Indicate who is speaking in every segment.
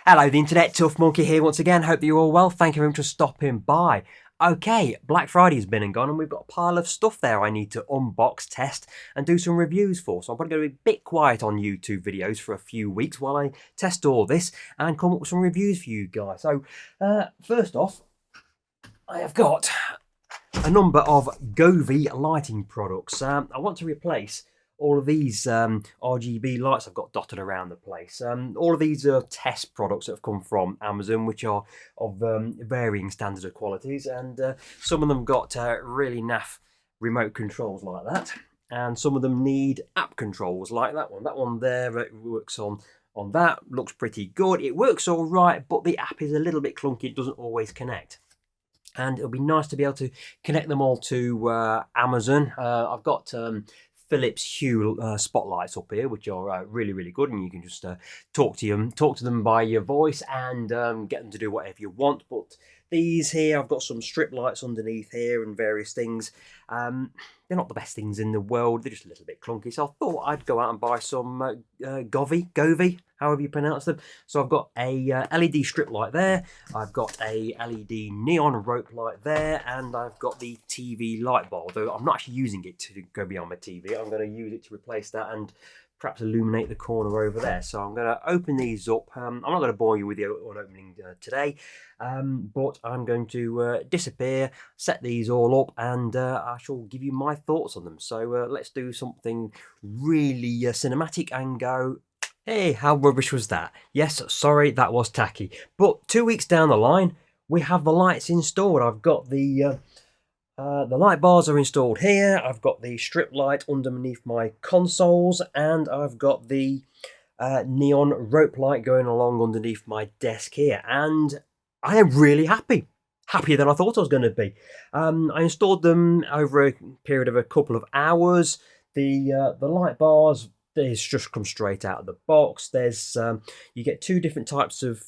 Speaker 1: Hello the internet, Tough Monkey here once again. Hope that you're all well. Thank you very much for stopping by. Okay, Black Friday's been and gone and we've got a pile of stuff there I need to unbox, test and do some reviews for. So I'm probably going to be a bit quiet on YouTube videos for a few weeks while I test all this and come up with some reviews for you guys. So first off, I have got a number of Govee lighting products. I want to replace all of these RGB lights I've got dotted around the place. All of these are test products that have come from Amazon, which are of varying standards of qualities, and some of them got really naff remote controls like that, and some of them need app controls like that one. That one there works on that, looks pretty good. It works all right, but the app is a little bit clunky. It doesn't always connect. And it'll be nice to be able to connect them all to Amazon. I've got Philips Hue spotlights up here, which are really, really good, and you can just talk to them by your voice and get them to do whatever you want. But these here, I've got some strip lights underneath here and various things. They're not the best things in the world. They're just a little bit clunky. So I thought I'd go out and buy some Govee, however you pronounce them. So I've got a LED strip light there. I've got a LED neon rope light there, and I've got the TV light bar. Although I'm not actually using it to go beyond my TV. I'm going to use it to replace that and perhaps illuminate the corner over there. So I'm going to open these up. I'm not going to bore you with the opening today, but I'm going to disappear, set these all up, and I shall give you my thoughts on them. So let's do something really cinematic and go, hey, how rubbish was that? Yes, sorry, that was tacky. But 2 weeks down the line, we have the lights installed. I've got the light bars are installed here. I've got the strip light underneath my consoles, and I've got the neon rope light going along underneath my desk here. And I am really happy. Happier than I thought I was going to be. I installed them over a period of a couple of hours. The light bars, these just come straight out of the box. There's you get two different types of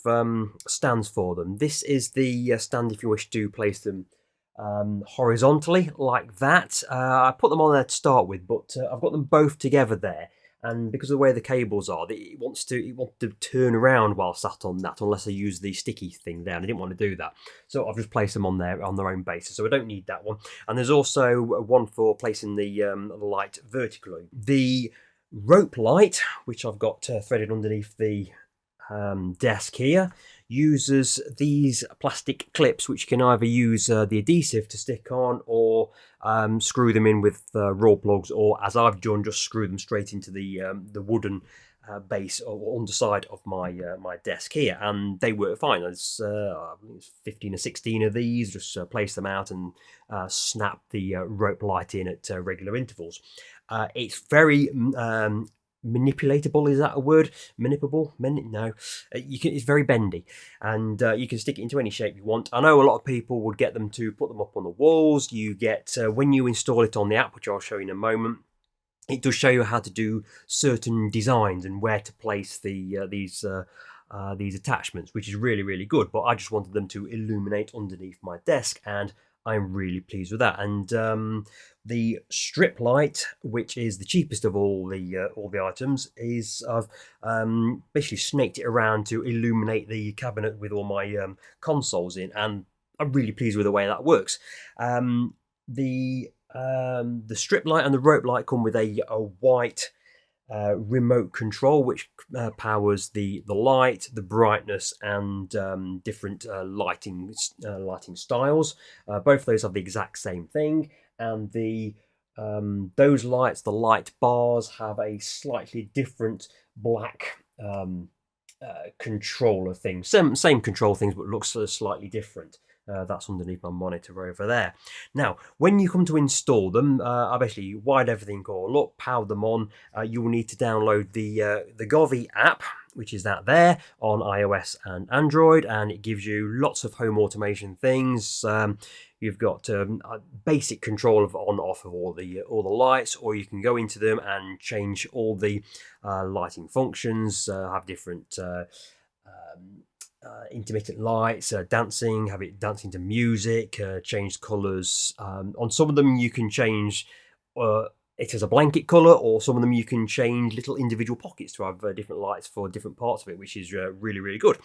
Speaker 1: stands for them. This is the stand if you wish to place them horizontally like that. I put them on there to start with, but I've got them both together there, and because of the way the cables are, it wants to turn around while sat on that, unless I use the sticky thing there, and I didn't want to do that, so I've just placed them on there on their own basis, so I don't need that one. And there's also one for placing the light vertically. The rope light, which I've got threaded underneath the desk here, uses these plastic clips, which you can either use the adhesive to stick on, or screw them in with raw plugs, or as I've done, just screw them straight into the wooden base or underside of my my desk here, and they work fine. There's 15 or 16 of these. Just place them out and snap the rope light in at regular intervals. It's very manipulatable, is that a word? Manipulable? No. It's very bendy, and you can stick it into any shape you want. I know a lot of people would get them to put them up on the walls. You get, when you install it on the app, which I'll show you in a moment, it does show you how to do certain designs and where to place these attachments, which is really, really good. But I just wanted them to illuminate underneath my desk, and I'm really pleased with that. And the strip light, which is the cheapest of all the items, is I've basically snaked it around to illuminate the cabinet with all my consoles in, and I'm really pleased with the way that works. The strip light and the rope light come with a white remote control, which powers the light, the brightness, and different lighting styles. Both of those have the exact same thing, and those lights, the light bars, have a slightly different black controller thing. Same control things, but looks slightly different. That's underneath my monitor over there. Now, when you come to install them, I basically wired everything all up, powered them on. You will need to download the Govee app, which is that there on iOS and Android, and it gives you lots of home automation things. You've got basic control of on/off of all the lights, or you can go into them and change all the lighting functions. Have different intermittent lights, dancing, have it dancing to music, change colours. On some of them you can change it is a blanket colour, or some of them you can change little individual pockets to have different lights for different parts of it, which is really, really good.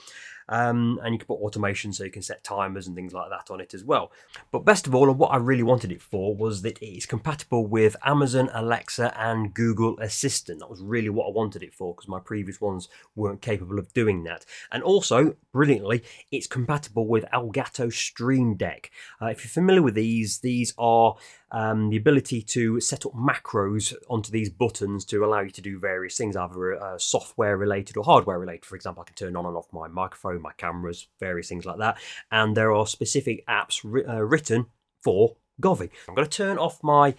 Speaker 1: And you can put automation, so you can set timers and things like that on it as well. But best of all, and what I really wanted it for, was that it is compatible with Amazon Alexa and Google Assistant. That was really what I wanted it for, because my previous ones weren't capable of doing that. And also, brilliantly, it's compatible with Elgato Stream Deck. If you're familiar with these are the ability to set up macros onto these buttons to allow you to do various things, either software related or hardware related. For example, I can turn on and off my microphone, my cameras, various things like that. And there are specific apps written for Govee. I'm going to turn off my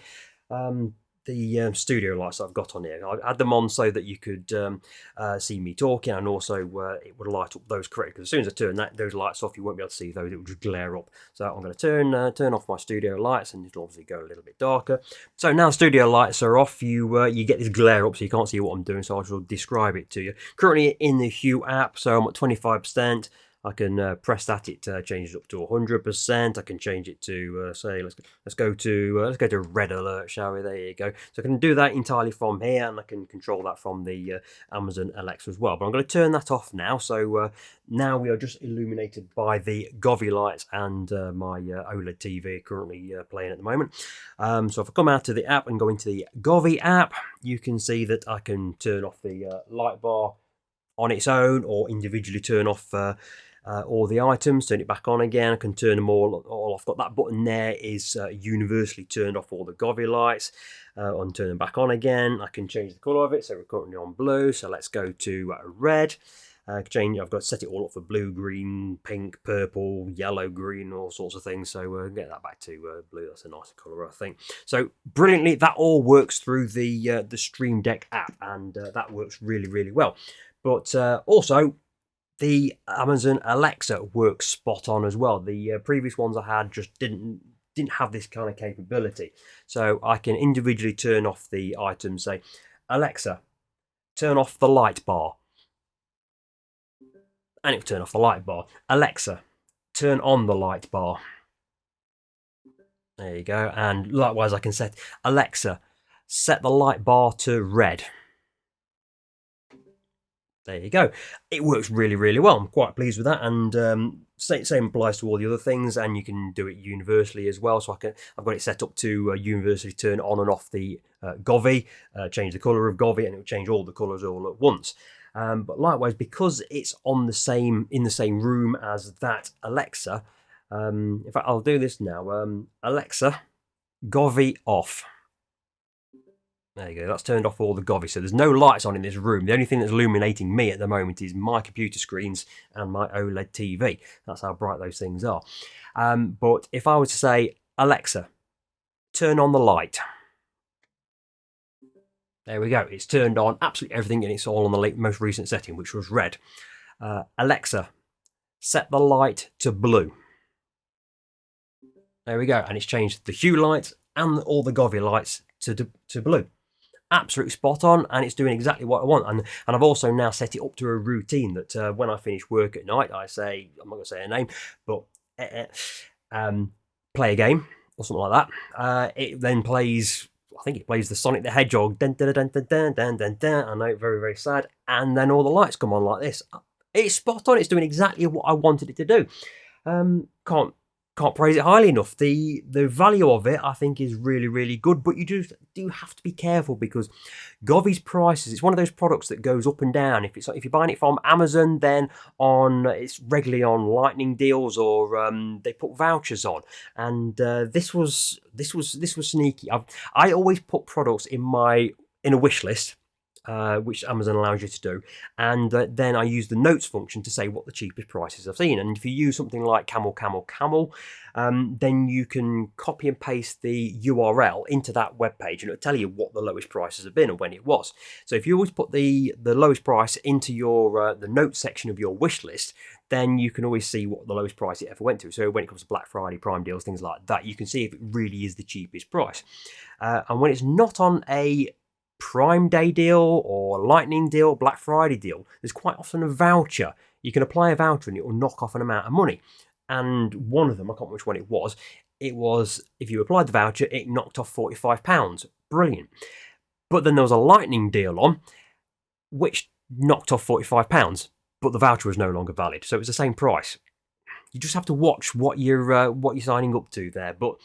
Speaker 1: studio lights that I've got on here. I had them on so that you could see me talking, and also it would light up those correctly. Because as soon as I turn those lights off, you won't be able to see those. It would just glare up. So I'm going to turn off my studio lights, and it'll obviously go a little bit darker. So now studio lights are off, you get this glare up, so you can't see what I'm doing. So I shall describe it to you. Currently in the Hue app, so I'm at 25%. I can press that, it changes up to 100%. I can change it to say let's go to red alert, shall we? There you go. So I can do that entirely from here, and I can control that from the Amazon Alexa as well. But I'm going to turn that off now. So now we are just illuminated by the Govee lights and my OLED TV currently playing at the moment. So if I come out of the app and go into the Govee app, you can see that I can turn off the light bar on its own, or individually turn off all the items, turn it back on again. I can turn them all off. Got that button there is universally turned off all the Govee lights, and turn them back on again. I can change the colour of it, so we're currently on blue, so let's go to red. I've got to set it all up for blue, green, pink, purple, yellow, green, all sorts of things. So get that back to blue. That's a nicer colour, I think. So brilliantly, that all works through the Stream Deck app, and that works really, really well. But also, the Amazon Alexa works spot on as well. The previous ones I had just didn't have this kind of capability. So I can individually turn off the items, say, Alexa, turn off the light bar. And it will turn off the light bar. Alexa, turn on the light bar. There you go. And likewise, I can set Alexa, set the light bar to red. There you go. It works really, really well. I'm quite pleased with that, and same applies to all the other things, and you can do it universally as well. So I've got it set up to universally turn on and off the Govee, change the colour of Govee, and it will change all the colours all at once. But likewise, because it's in the same room as that Alexa, in fact, I'll do this now. Alexa, Govee off. There you go, that's turned off all the Govee, so there's no lights on in this room. The only thing that's illuminating me at the moment is my computer screens and my OLED TV. That's how bright those things are. But if I was to say, Alexa, turn on the light. There we go, it's turned on absolutely everything, and it's all on the most recent setting, which was red. Alexa, set the light to blue. There we go, and it's changed the Hue lights and all the Govee lights to blue. Absolutely spot on, and it's doing exactly what I want. And I've also now set it up to a routine that when I finish work at night, I say, I'm not going to say a name, but play a game or something like that. It then plays, I think it plays the Sonic the Hedgehog, dun, dun, dun, dun, dun, dun, dun, dun. I know, very, very sad. And then all the lights come on like this. It's spot on. It's doing exactly what I wanted it to do. Can't praise it highly enough. The value of it, I think, is really, really good, but you do have to be careful, because Govee's prices, it's one of those products that goes up and down. If you're buying it from Amazon, then it's regularly on lightning deals, or they put vouchers on. And this was sneaky. I always put products in a wish list, which Amazon allows you to do, and then I use the notes function to say what the cheapest prices I've seen. And if you use something like camel, then you can copy and paste the URL into that web page, and it'll tell you what the lowest prices have been and when it was. So if you always put the lowest price into your the notes section of your wish list, then you can always see what the lowest price it ever went to. So when it comes to Black Friday, Prime deals, things like that, you can see if it really is the cheapest price. And when it's not on a Prime Day deal or Lightning deal, Black Friday deal, there's quite often a voucher. You can apply a voucher and it will knock off an amount of money. And one of them, I can't remember which one it was, if you applied the voucher, it knocked off £45. brilliant. But then there was a lightning deal on, which knocked off £45, but the voucher was no longer valid, so it was the same price. You just have to watch what you're signing up to there. But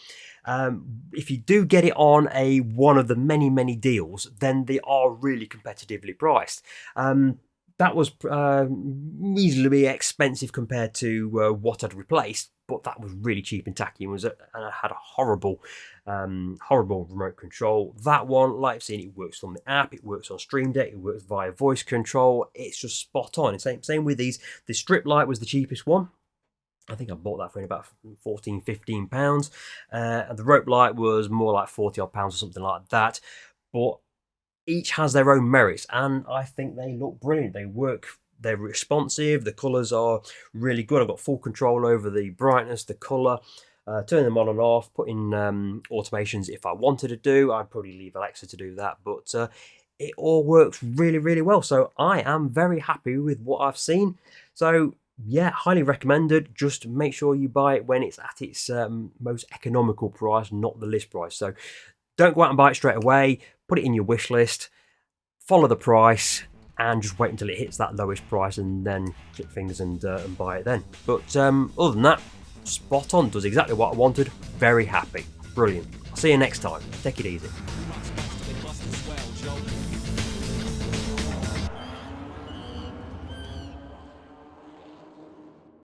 Speaker 1: if you do get it on one of the many deals, then they are really competitively priced. That was reasonably expensive compared to what I'd replaced, but that was really cheap and tacky, and I had a horrible remote control. That one, like I've seen, it works from the app, it works on Stream Deck, it works via voice control. It's just spot on. Same with these. The strip light was the cheapest one. I think I bought that for about £14-15. And the rope light was more like £40 odd or something like that. But each has their own merits, and I think they look brilliant. They work, they're responsive, the colours are really good. I've got full control over the brightness, the colour, turn them on and off, put in automations if I wanted to do. I'd probably leave Alexa to do that, but it all works really well. So I am very happy with what I've seen. So yeah, highly recommended. Just make sure you buy it when it's at its most economical price, not the list price. So don't go out and buy it straight away. Put it in your wish list, follow the price, and just wait until it hits that lowest price and then click fingers and buy it then. But other than that, spot on. Does exactly what I wanted. Very happy. Brilliant. I'll see you next time. Take it easy.